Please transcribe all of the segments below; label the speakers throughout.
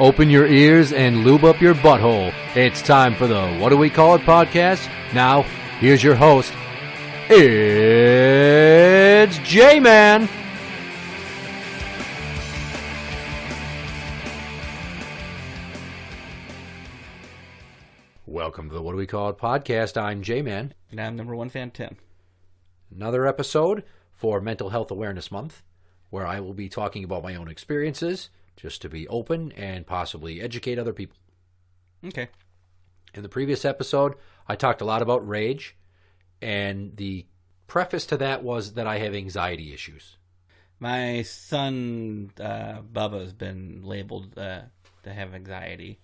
Speaker 1: Open your ears and lube up your butthole. It's time for the What Do We Call It podcast. Now, here's your host. It's Jmann. Welcome to the What Do We Call It podcast. I'm Jmann.
Speaker 2: And I'm number one fan, Tim.
Speaker 1: Another episode for Mental Health Awareness Month, where I will be talking about my own experiences, just to be open and possibly educate other people.
Speaker 2: Okay.
Speaker 1: In the previous episode, I talked a lot about rage, and the preface to that was that I have anxiety issues.
Speaker 2: My son, Bubba, has been labeled to have anxiety,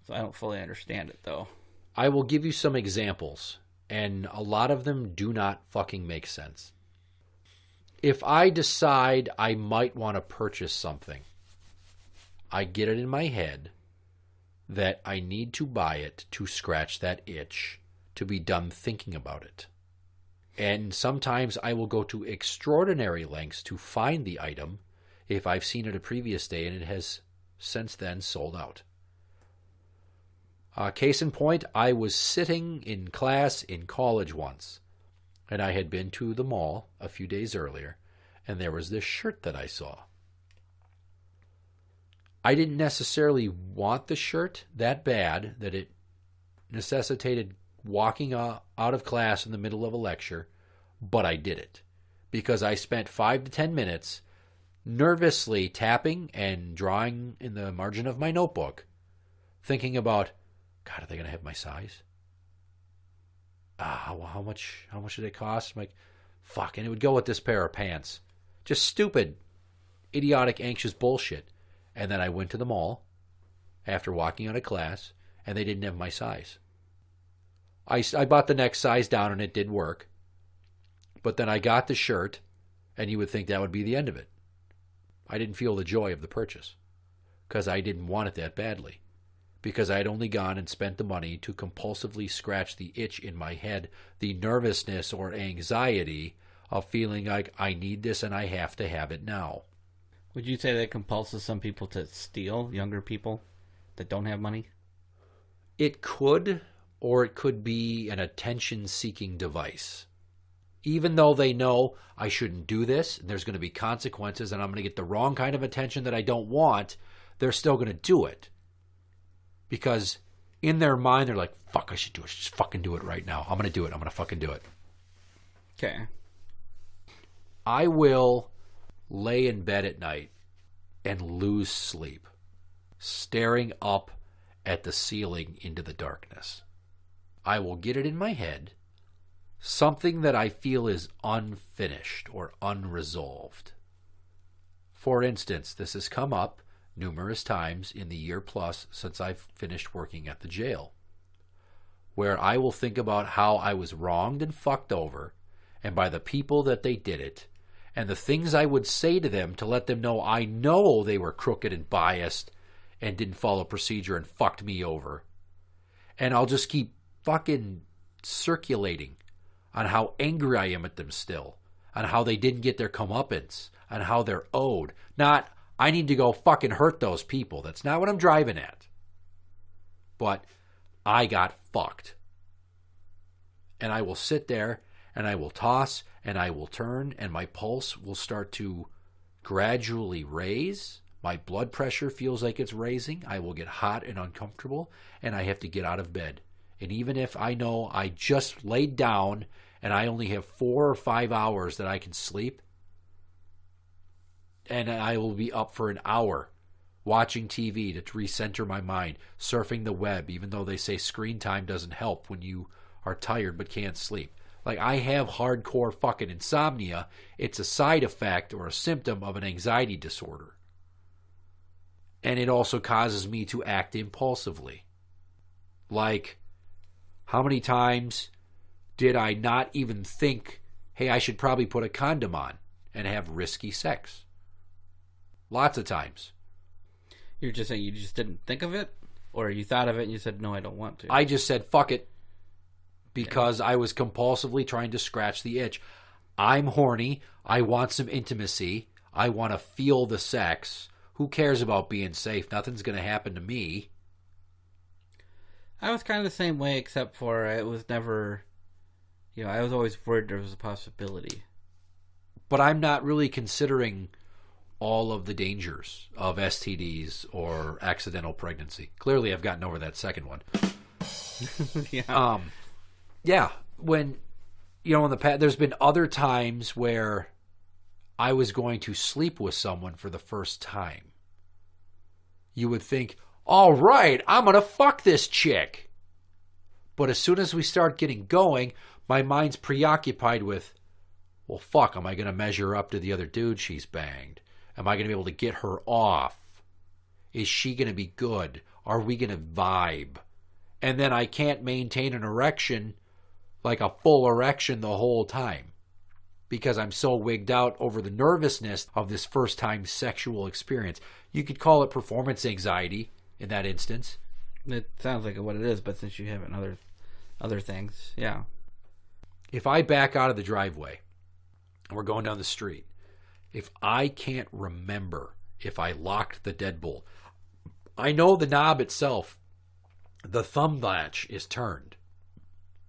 Speaker 2: so I don't fully understand it, though.
Speaker 1: I will give you some examples, and a lot of them do not fucking make sense. If I decide I might want to purchase something, I get it in my head that I need to buy it to scratch that itch, to be done thinking about it. And sometimes I will go to extraordinary lengths to find the item if I've seen it a previous day and it has since then sold out. Case in point, I was sitting in class in college once, and I had been to the mall a few days earlier, and there was this shirt that I saw. I didn't necessarily want the shirt that bad that it necessitated walking out of class in the middle of a lecture, but I did it because I spent 5 to 10 minutes nervously tapping and drawing in the margin of my notebook, thinking about, God, are they going to have my size? How much did it cost? I'm like, fuck, and it would go with this pair of pants. Just stupid, idiotic, anxious bullshit. And then I went to the mall after walking out of class, and they didn't have my size. I bought the next size down, and it did work. But then I got the shirt, and you would think that would be the end of it. I didn't feel the joy of the purchase because I didn't want it that badly. Because I had only gone and spent the money to compulsively scratch the itch in my head, the nervousness or anxiety of feeling like I need this and I have to have it now.
Speaker 2: Would you say that compulses some people to steal, younger people that don't have money?
Speaker 1: It could, or it could be an attention-seeking device. Even though they know I shouldn't do this, and there's going to be consequences, and I'm going to get the wrong kind of attention that I don't want, they're still going to do it. Because in their mind, they're like, fuck, I should do it. Just fucking do it right now. I'm going to do it. I'm going to fucking do it.
Speaker 2: Okay.
Speaker 1: I will lay in bed at night and lose sleep, staring up at the ceiling into the darkness. I will get it in my head, something that I feel is unfinished or unresolved. For instance, this has come up numerous times in the year plus since I've finished working at the jail, where I will think about how I was wronged and fucked over, and by the people that they did it, and the things I would say to them to let them know I know they were crooked and biased and didn't follow procedure and fucked me over. And I'll just keep fucking circulating on how angry I am at them still, on how they didn't get their comeuppance, on how they're owed. Not, I need to go fucking hurt those people. That's not what I'm driving at. But I got fucked. And I will sit there and I will toss and I will turn and my pulse will start to gradually raise. My blood pressure feels like it's raising. I will get hot and uncomfortable and I have to get out of bed. And even if I know I just laid down and I only have 4 or 5 hours that I can sleep, and I will be up for an hour watching TV to recenter my mind, surfing the web, even though they say screen time doesn't help when you are tired but can't sleep. Like, I have hardcore fucking insomnia. It's a side effect or a symptom of an anxiety disorder. And it also causes me to act impulsively. Like, how many times did I not even think, hey, I should probably put a condom on and have risky sex? Lots of times.
Speaker 2: You're just saying you just didn't think of it? Or you thought of it and you said, no, I don't want to?
Speaker 1: I just said, fuck it. Because I was compulsively trying to scratch the itch. I'm horny. I want some intimacy. I want to feel the sex. Who cares about being safe? Nothing's going to happen to me.
Speaker 2: I was kind of the same way, except for it was never, I was always worried there was a possibility.
Speaker 1: But I'm not really considering all of the dangers of STDs or accidental pregnancy. Clearly, I've gotten over that second one.
Speaker 2: Yeah.
Speaker 1: Yeah. When, in the past, there's been other times where I was going to sleep with someone for the first time. You would think, all right, I'm going to fuck this chick. But as soon as we start getting going, my mind's preoccupied with, well, fuck, am I going to measure up to the other dude she's banged? Am I going to be able to get her off? Is she going to be good? Are we going to vibe? And then I can't maintain an erection, like a full erection the whole time, because I'm so wigged out over the nervousness of this first-time sexual experience. You could call it performance anxiety in that instance.
Speaker 2: It sounds like what it is, but since you have it in other things, yeah.
Speaker 1: If I back out of the driveway and we're going down the street, if I can't remember if I locked the deadbolt, I know the knob itself, the thumb latch is turned.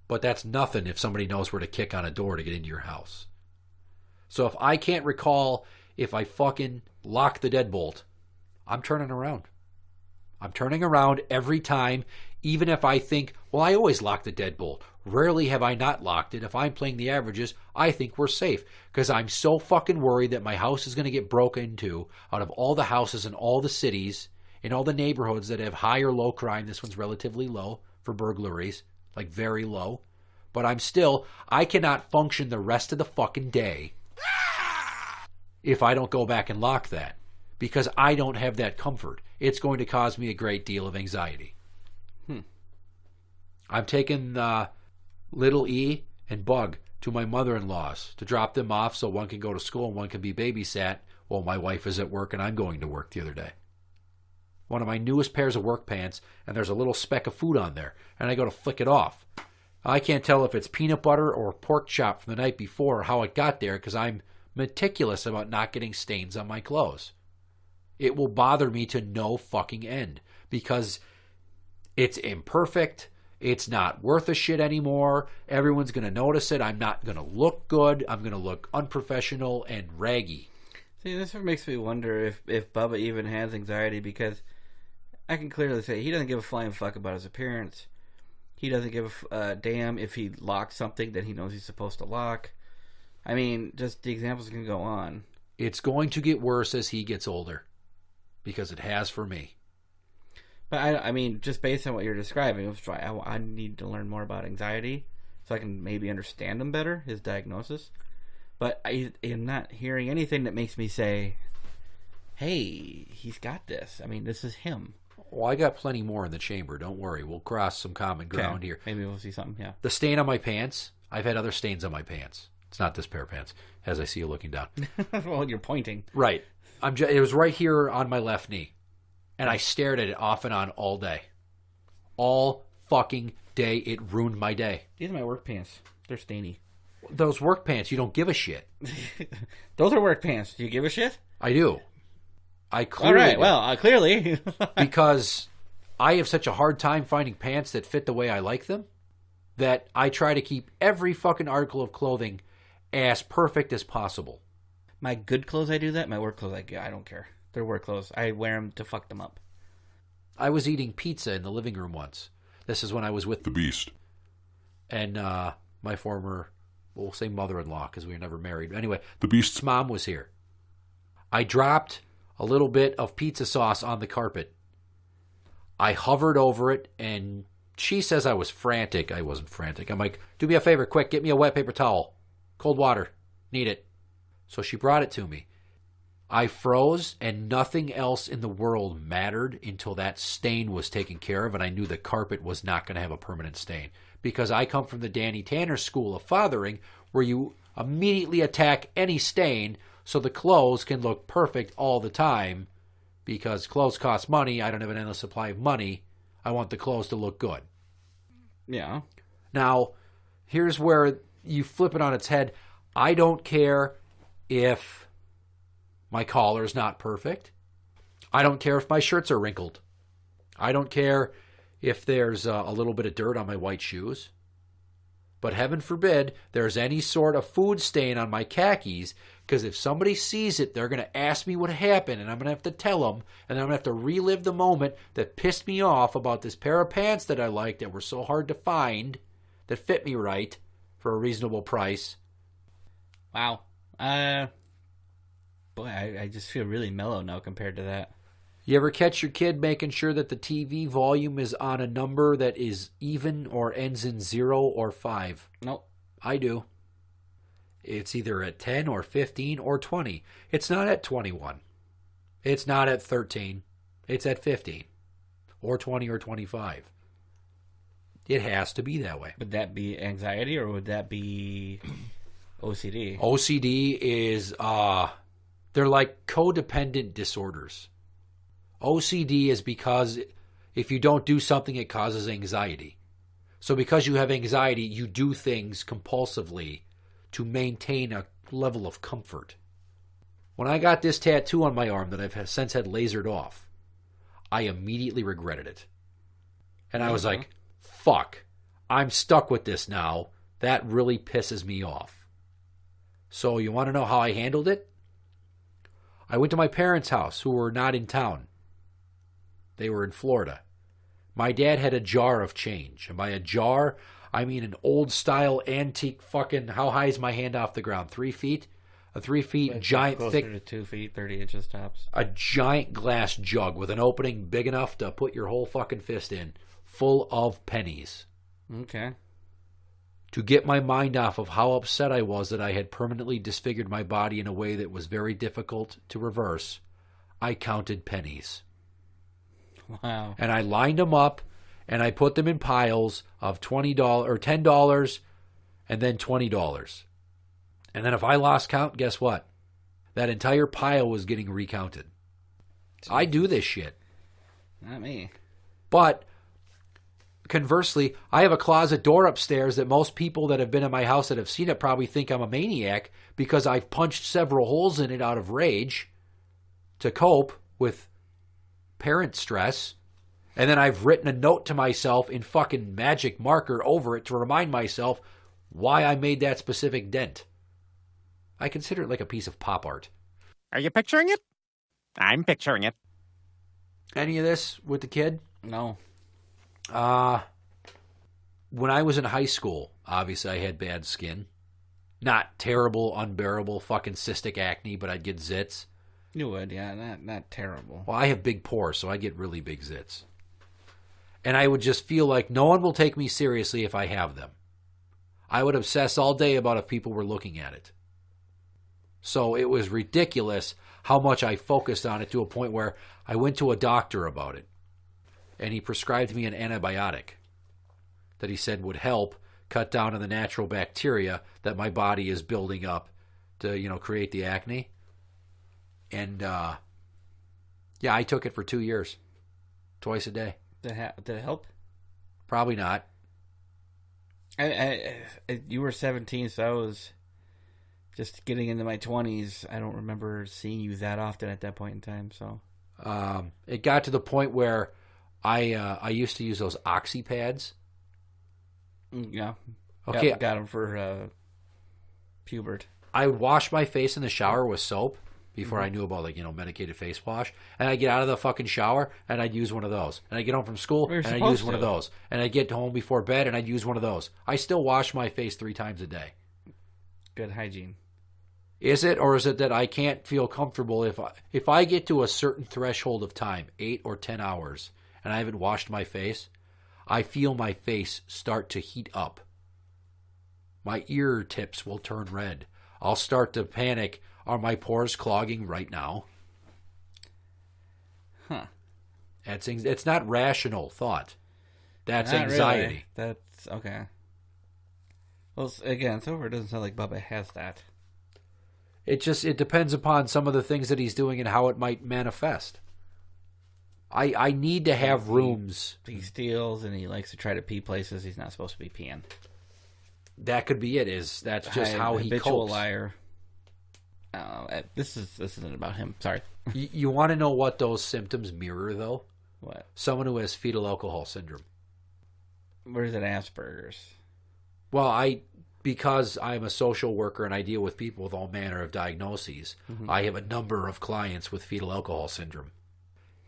Speaker 1: But that's nothing if somebody knows where to kick on a door to get into your house. So if I can't recall if I fucking locked the deadbolt, I'm turning around. I'm turning around every time, even if I think, well, I always lock the deadbolt. Rarely have I not locked it. If I'm playing the averages, I think we're safe because I'm so fucking worried that my house is going to get broken into out of all the houses in all the cities, in all the neighborhoods that have high or low crime. This one's relatively low for burglaries, like very low. But I cannot function the rest of the fucking day if I don't go back and lock that, because I don't have that comfort. It's going to cause me a great deal of anxiety. I'm taking Little E and Bug to my mother-in-law's to drop them off so one can go to school and one can be babysat while my wife is at work and I'm going to work the other day. One of my newest pairs of work pants, and there's a little speck of food on there, and I go to flick it off. I can't tell if it's peanut butter or pork chop from the night before or how it got there because I'm meticulous about not getting stains on my clothes. It will bother me to no fucking end because it's imperfect. It's not worth a shit anymore. Everyone's going to notice it. I'm not going to look good. I'm going to look unprofessional and raggy.
Speaker 2: See, this makes me wonder if Bubba even has anxiety, because I can clearly say he doesn't give a flying fuck about his appearance. He doesn't give a damn if he locks something that he knows he's supposed to lock. I mean, just the examples can go on.
Speaker 1: It's going to get worse as he gets older, because it has for me.
Speaker 2: But I mean, just based on what you're describing, I need to learn more about anxiety so I can maybe understand him better, his diagnosis. But I'm not hearing anything that makes me say, hey, he's got this. I mean, this is him.
Speaker 1: Well, I got plenty more in the chamber. Don't worry. We'll cross some common ground here.
Speaker 2: Maybe we'll see something, yeah.
Speaker 1: The stain on my pants, I've had other stains on my pants. It's not this pair of pants, as I see you looking down.
Speaker 2: Well, you're pointing.
Speaker 1: Right. It was right here on my left knee. And I stared at it off and on all day. All fucking day. It ruined my day.
Speaker 2: These are my work pants. They're stainy.
Speaker 1: Those work pants, you don't give a shit.
Speaker 2: Those are work pants. Do you give a shit?
Speaker 1: I do. I clearly
Speaker 2: all right,
Speaker 1: do.
Speaker 2: Well, clearly.
Speaker 1: Because I have such a hard time finding pants that fit the way I like them that I try to keep every fucking article of clothing as perfect as possible.
Speaker 2: My good clothes, I do that. My work clothes, I don't care. They're work clothes. I wear them to fuck them up.
Speaker 1: I was eating pizza in the living room once. This is when I was with
Speaker 3: the Beast.
Speaker 1: And my former, we'll say mother-in-law because we were never married. Anyway,
Speaker 3: the Beast's
Speaker 1: mom was here. I dropped a little bit of pizza sauce on the carpet. I hovered over it, and she says I was frantic. I wasn't frantic. I'm like, do me a favor, quick, get me a wet paper towel. Cold water. Need it. So she brought it to me. I froze, and nothing else in the world mattered until that stain was taken care of, and I knew the carpet was not going to have a permanent stain. Because I come from the Danny Tanner school of fathering, where you immediately attack any stain so the clothes can look perfect all the time. Because clothes cost money. I don't have an endless supply of money. I want the clothes to look good.
Speaker 2: Yeah.
Speaker 1: Now, here's where you flip it on its head. I don't care if my collar is not perfect. I don't care if my shirts are wrinkled. I don't care if there's a little bit of dirt on my white shoes. But heaven forbid there's any sort of food stain on my khakis, because if somebody sees it, they're going to ask me what happened, and I'm going to have to tell them, and I'm going to have to relive the moment that pissed me off about this pair of pants that I liked that were so hard to find, that fit me right for a reasonable price.
Speaker 2: Wow. Boy, I just feel really mellow now compared to that.
Speaker 1: You ever catch your kid making sure that the TV volume is on a number that is even or ends in 0 or 5?
Speaker 2: Nope.
Speaker 1: I do. It's either at 10 or 15 or 20. It's not at 21. It's not at 13. It's at 15 or 20 or 25. It has to be that way.
Speaker 2: Would that be anxiety or would that be OCD?
Speaker 1: OCD is, they're like codependent disorders. OCD is because if you don't do something, it causes anxiety. So because you have anxiety, you do things compulsively to maintain a level of comfort. When I got this tattoo on my arm that I've since had lasered off, I immediately regretted it. And I was like, fuck, I'm stuck with this now. That really pisses me off. So you want to know how I handled it? I went to my parents' house, who were not in town. They were in Florida. My dad had a jar of change. And by a jar, I mean an old-style, antique fucking... How high is my hand off the ground? 3 feet? A 3 feet,
Speaker 2: Like
Speaker 1: giant,
Speaker 2: closer
Speaker 1: thick...
Speaker 2: to 2 feet, 30 inches tops.
Speaker 1: A giant glass jug with an opening big enough to put your whole fucking fist in, full of pennies.
Speaker 2: Okay.
Speaker 1: To get my mind off of how upset I was that I had permanently disfigured my body in a way that was very difficult to reverse, I counted pennies.
Speaker 2: Wow.
Speaker 1: And I lined them up, and I put them in piles of $20 or $10 and then $20. And then if I lost count, guess what? That entire pile was getting recounted. Jeez. I do this shit.
Speaker 2: Not me.
Speaker 1: But conversely, I have a closet door upstairs that most people that have been in my house that have seen it probably think I'm a maniac, because I've punched several holes in it out of rage to cope with parent stress. And then I've written a note to myself in fucking magic marker over it to remind myself why I made that specific dent. I consider it like a piece of pop art.
Speaker 3: Are you picturing it? I'm picturing it.
Speaker 1: Any of this with the kid?
Speaker 2: No.
Speaker 1: When I was in high school, obviously I had bad skin. Not terrible, unbearable fucking cystic acne, but I'd get zits.
Speaker 2: You would, yeah. Not terrible.
Speaker 1: Well, I have big pores, so I get really big zits. And I would just feel like no one will take me seriously if I have them. I would obsess all day about if people were looking at it. So it was ridiculous how much I focused on it, to a point where I went to a doctor about it. And he prescribed me an antibiotic that he said would help cut down on the natural bacteria that my body is building up to, create the acne. And, yeah, I took it for 2 years. Twice a day.
Speaker 2: Did it help?
Speaker 1: Probably not.
Speaker 2: You were 17, so I was just getting into my 20s. I don't remember seeing you that often at that point in time. So
Speaker 1: it got to the point where I used to use those oxy pads.
Speaker 2: Yeah.
Speaker 1: Okay.
Speaker 2: Got them for pubert.
Speaker 1: I would wash my face in the shower with soap before I knew about, medicated face wash. And I'd get out of the fucking shower, and I'd use one of those. And I'd get home from school, and I'd use one of those. And I'd get home before bed, and I'd use one of those. I still wash my face 3 times a day.
Speaker 2: Good hygiene.
Speaker 1: Is it, or is it that I can't feel comfortable if I get to a certain threshold of time, 8 or 10 hours, and I haven't washed my face, I feel my face start to heat up. My ear tips will turn red. I'll start to panic. Are my pores clogging right now?
Speaker 2: Huh.
Speaker 1: It's not rational thought. That's
Speaker 2: Not
Speaker 1: anxiety.
Speaker 2: really. That's okay. Well, again, so far it doesn't sound like Bubba has that.
Speaker 1: It depends upon some of the things that he's doing and how it might manifest. I need to have rooms.
Speaker 2: He steals and he likes to try to pee places he's not supposed to be peeing.
Speaker 1: That could be it. That's just how he
Speaker 2: habitual
Speaker 1: copes.
Speaker 2: Liar. This isn't about him. Sorry.
Speaker 1: You want to know what those symptoms mirror, though?
Speaker 2: What?
Speaker 1: Someone who has fetal alcohol syndrome.
Speaker 2: Where's it Asperger's?
Speaker 1: Well, because I'm a social worker and I deal with people with all manner of diagnoses, I have a number of clients with fetal alcohol syndrome.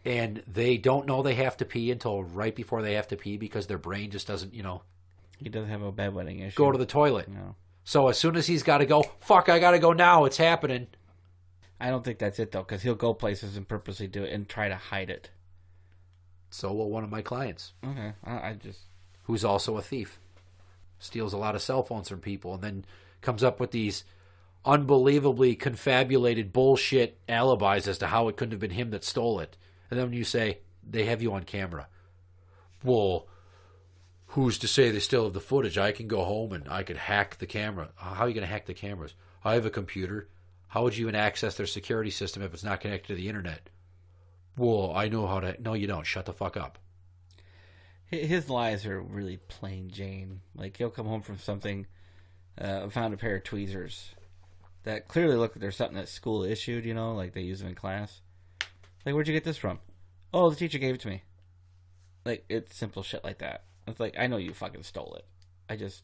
Speaker 1: And they don't know they have to pee until right before they have to pee because their brain just doesn't,
Speaker 2: He does have a bedwetting issue.
Speaker 1: go to the toilet.
Speaker 2: No.
Speaker 1: So as soon as he's got to go, fuck, I got to go now. It's happening.
Speaker 2: I don't think that's it, though, because he'll go places and purposely do it and try to hide it.
Speaker 1: So will one of my clients.
Speaker 2: Okay. I just...
Speaker 1: Who's also a thief. Steals a lot of cell phones from people and then comes up with these unbelievably confabulated bullshit alibis as to how it couldn't have been him that stole it. And then when you say, they have you on camera. Well, who's to say they still have the footage? I can go home and I could hack the camera. How are you going to hack the cameras? I have a computer. How would you even access their security system if it's not connected to the internet? Well, I know how to... No, you don't. Shut the fuck up.
Speaker 2: His lies are really plain Jane. Like, he'll come home from something, found a pair of tweezers that clearly look like there's something that school issued, like they use them in class. Like, where'd you get this from? Oh, the teacher gave it to me. Like, it's simple shit like that. It's like, I know you fucking stole it.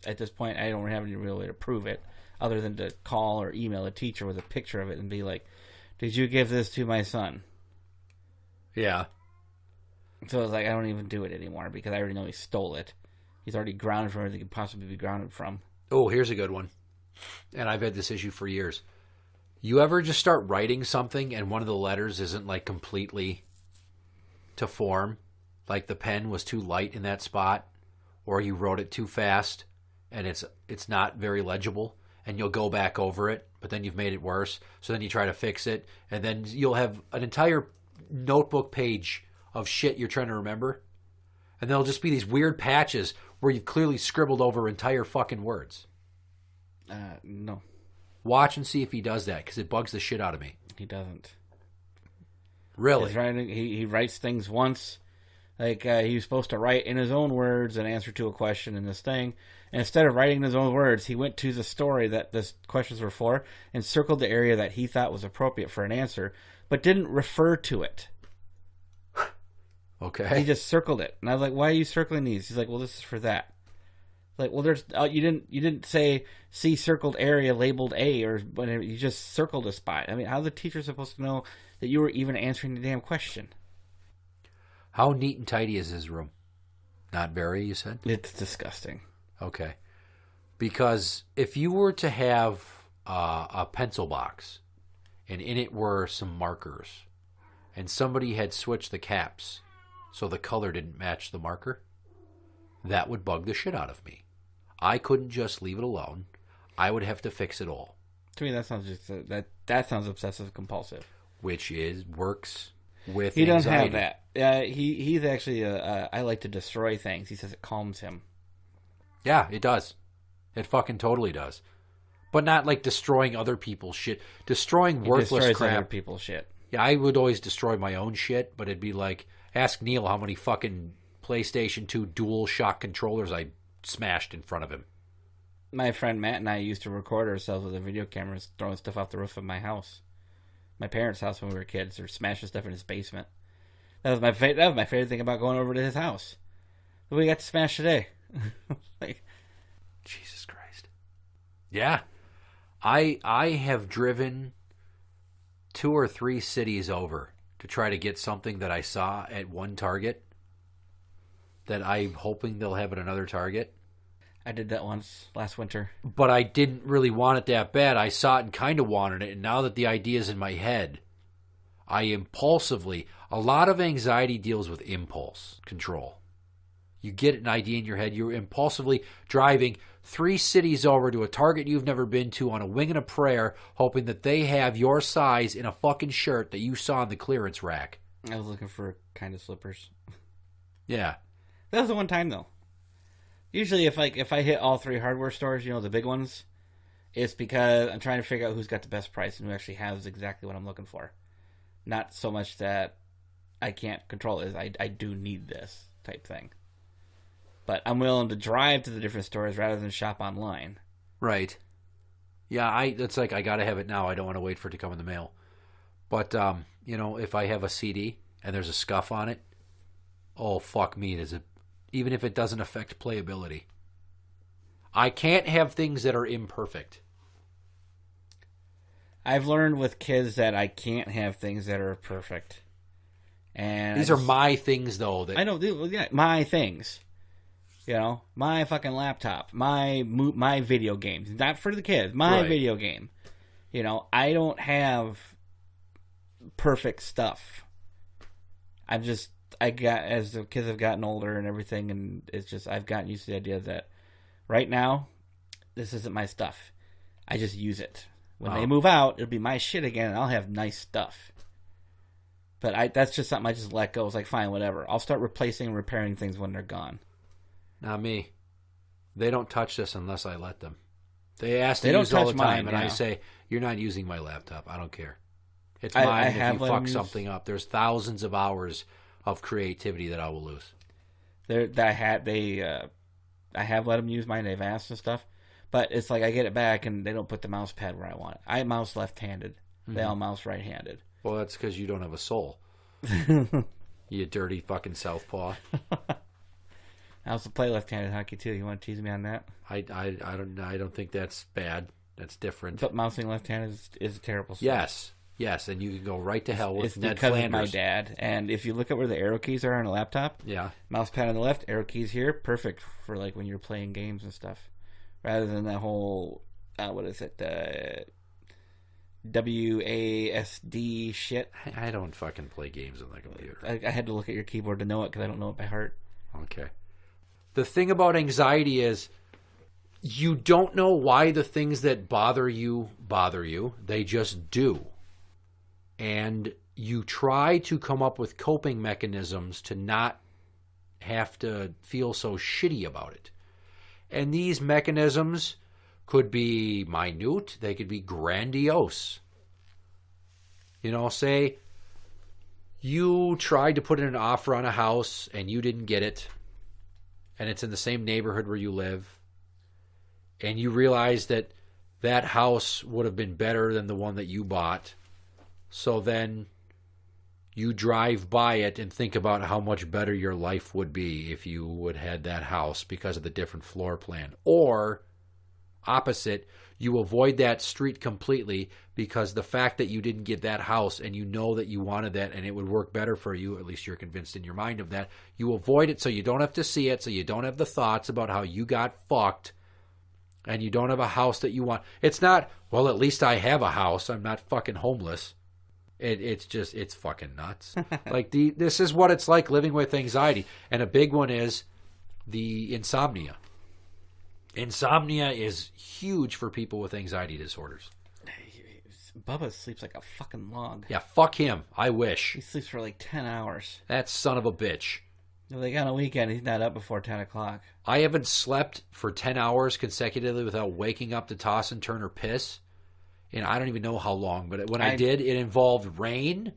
Speaker 2: At this point, I don't have any real way to prove it other than to call or email a teacher with a picture of it and be like, did you give this to my son?
Speaker 1: Yeah.
Speaker 2: So it's like, I don't even do it anymore because I already know he stole it. He's already grounded from everything he could possibly be grounded from.
Speaker 1: Oh, here's a good one. And I've had this issue for years. You ever just start writing something and one of the letters isn't like completely to form? Like the pen was too light in that spot, or you wrote it too fast and it's not very legible, and you'll go back over it, but then you've made it worse. So then you try to fix it, and then you'll have an entire notebook page of shit you're trying to remember, and there'll just be these weird patches where you've clearly scribbled over entire fucking words.
Speaker 2: No.
Speaker 1: Watch and see if he does that, because it bugs the shit out of me.
Speaker 2: He doesn't.
Speaker 1: Really?
Speaker 2: He's writing, he writes things once. Like, he was supposed to write in his own words an answer to a question in this thing. And instead of writing in his own words, he went to the story that the questions were for and circled the area that he thought was appropriate for an answer, but didn't refer to it.
Speaker 1: Okay.
Speaker 2: He just circled it. And I was like, why are you circling these? He's like, well, this is for that. Like, well, there's you didn't say see circled area labeled A or whatever. You just circled a spot. I mean, how's the teacher supposed to know that you were even answering the damn question?
Speaker 1: How neat and tidy is his room? Not very, you said?
Speaker 2: It's disgusting.
Speaker 1: Okay. Because if you were to have a pencil box and in it were some markers and somebody had switched the caps so the color didn't match the marker, that would bug the shit out of me. I couldn't just leave it alone. I would have to fix it all.
Speaker 2: To me, that sounds just that sounds obsessive compulsive.
Speaker 1: Which works with
Speaker 2: he doesn't
Speaker 1: anxiety.
Speaker 2: have that. He's actually I like to destroy things. He says it calms him.
Speaker 1: Yeah, it does. It fucking totally does. But not like destroying other people's shit. Destroying worthless
Speaker 2: destroys
Speaker 1: crap.
Speaker 2: other people's shit.
Speaker 1: Yeah, I would always destroy my own shit, but it'd be like, ask Neil how many fucking PlayStation 2 Dual Shock controllers I smashed in front of him.
Speaker 2: My friend Matt and I used to record ourselves with the video cameras throwing stuff off the roof of my house. My parents' house when we were kids, or smashing stuff in his basement. That was my favorite thing about going over to his house. What we got to smash today? Like,
Speaker 1: Jesus Christ. Yeah. I have driven 2 or 3 cities over to try to get something that I saw at one Target that I'm hoping they'll have at another Target.
Speaker 2: I did that once last winter.
Speaker 1: But I didn't really want it that bad. I saw it and kind of wanted it, and now that the idea is in my head, I impulsively... A lot of anxiety deals with impulse control. You get an idea in your head, you're impulsively driving 3 cities over to a Target you've never been to on a wing and a prayer, hoping that they have your size in a fucking shirt that you saw in the clearance rack.
Speaker 2: I was looking for kind of slippers.
Speaker 1: Yeah.
Speaker 2: That was the one time, though. Usually, if I hit all 3 hardware stores, the big ones, it's because I'm trying to figure out who's got the best price and who actually has exactly what I'm looking for. Not so much that I can't control it. I do need this type thing. But I'm willing to drive to the different stores rather than shop online.
Speaker 1: Right. Yeah, it's like I gotta have it now. I don't want to wait for it to come in the mail. But if I have a CD and there's a scuff on it, oh fuck me, even if it doesn't affect playability. I can't have things that are imperfect.
Speaker 2: I've learned with kids that I can't have things that are perfect. And
Speaker 1: these are my things, though.
Speaker 2: I know, my things. My fucking laptop, my video games. Not for the kids, my video game. I don't have perfect stuff. As the kids have gotten older and everything, and it's just, I've gotten used to the idea that right now, this isn't my stuff. I just use it. When they move out, it'll be my shit again, and I'll have nice stuff. But that's just something I just let go. It's like, fine, whatever. I'll start replacing and repairing things when they're gone.
Speaker 1: Not me. They don't touch this unless I let them. They ask to use all the time, and I say, you're not using my laptop. I don't care. It's mine if you fuck something up. There's thousands of hours of creativity that I will lose.
Speaker 2: I have let them use mine. They've asked and stuff. But it's like I get it back, and they don't put the mouse pad where I want it. I mouse left-handed. Mm-hmm. They all mouse right-handed.
Speaker 1: Well, that's because you don't have a soul. You dirty fucking southpaw.
Speaker 2: I also play left-handed hockey too. You want to tease me on that?
Speaker 1: I don't think that's bad. That's different.
Speaker 2: But mousing left-handed is a terrible stuff.
Speaker 1: Yes, and you can go right to hell with
Speaker 2: it's
Speaker 1: Ned
Speaker 2: because
Speaker 1: Flanders.
Speaker 2: Of my dad. And if you look at where the arrow keys are on a laptop, mouse pad on the left, arrow keys here, perfect for like when you're playing games and stuff. Rather than that whole WASD shit.
Speaker 1: I don't fucking play games on the computer.
Speaker 2: I had to look at your keyboard to know it because I don't know it by heart.
Speaker 1: Okay. The thing about anxiety is you don't know why the things that bother you. They just do. And you try to come up with coping mechanisms to not have to feel so shitty about it. And these mechanisms could be minute. They could be grandiose. Say you tried to put in an offer on a house and you didn't get it. And it's in the same neighborhood where you live. And you realize that that house would have been better than the one that you bought. So then you drive by it and think about how much better your life would be if you would have had that house because of the different floor plan. Or, opposite, you avoid that street completely because the fact that you didn't get that house and you know that you wanted that and it would work better for you, at least you're convinced in your mind of that, you avoid it so you don't have to see it, so you don't have the thoughts about how you got fucked and you don't have a house that you want. It's not, well, at least I have a house. I'm not fucking homeless. It's fucking nuts. This is what it's like living with anxiety. And a big one is the insomnia. Insomnia is huge for people with anxiety disorders.
Speaker 2: Bubba sleeps like a fucking log.
Speaker 1: Yeah, fuck him. I wish.
Speaker 2: He sleeps for like 10 hours.
Speaker 1: That son of a bitch.
Speaker 2: Like on a weekend, he's not up before 10 o'clock.
Speaker 1: I haven't slept for 10 hours consecutively without waking up to toss and turn or piss. And I don't even know how long, but when I did, it involved rain,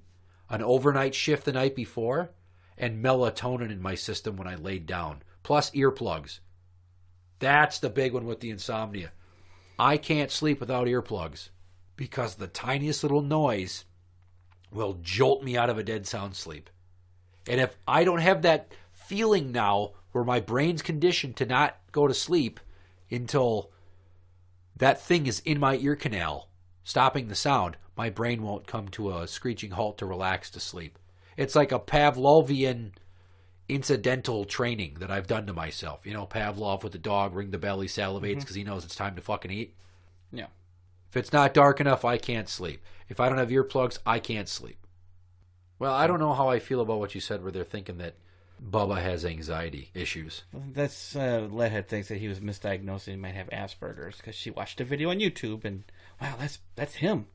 Speaker 1: an overnight shift the night before, and melatonin in my system when I laid down, plus earplugs. That's the big one with the insomnia. I can't sleep without earplugs because the tiniest little noise will jolt me out of a dead sound sleep. And if I don't have that feeling now where my brain's conditioned to not go to sleep until that thing is in my ear canal, stopping the sound, my brain won't come to a screeching halt to relax to sleep. It's like a Pavlovian incidental training that I've done to myself. Pavlov with the dog, ring the bell, he salivates because he knows it's time to fucking eat.
Speaker 2: Yeah.
Speaker 1: If it's not dark enough, I can't sleep. If I don't have earplugs, I can't sleep. Well, I don't know how I feel about what you said where they're thinking that Bubba has anxiety issues.
Speaker 2: That's Leadhead thinks that he was misdiagnosed and he might have Asperger's because she watched a video on YouTube and wow, that's him.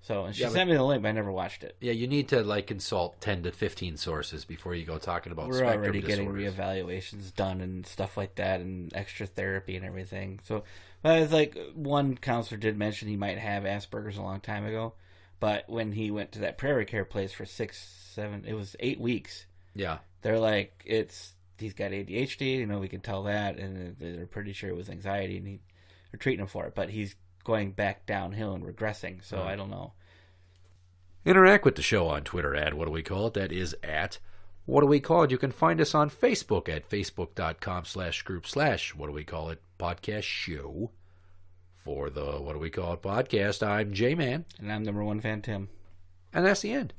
Speaker 2: So and she sent me the link, but I never watched it.
Speaker 1: Yeah, you need to consult 10 to 15 sources before you go talking about
Speaker 2: We're
Speaker 1: spectrum
Speaker 2: already
Speaker 1: disorders.
Speaker 2: getting reevaluations done and stuff like that and extra therapy and everything. So, but it's like one counselor did mention he might have Asperger's a long time ago, but when he went to that prairie care place for 8 weeks.
Speaker 1: Yeah.
Speaker 2: They're like, he's got ADHD, we can tell that, and they're pretty sure it was anxiety, and they're treating him for it. But he's going back downhill and regressing. So I don't know.
Speaker 1: Interact with the show on Twitter at What Do We Call It? That is at What Do We Call It? You can find us on Facebook at facebook.com/group/What Do We Call It podcast show. For the What Do We Call It podcast, I'm Jmann.
Speaker 2: And I'm number one fan, Tim.
Speaker 1: And that's the end.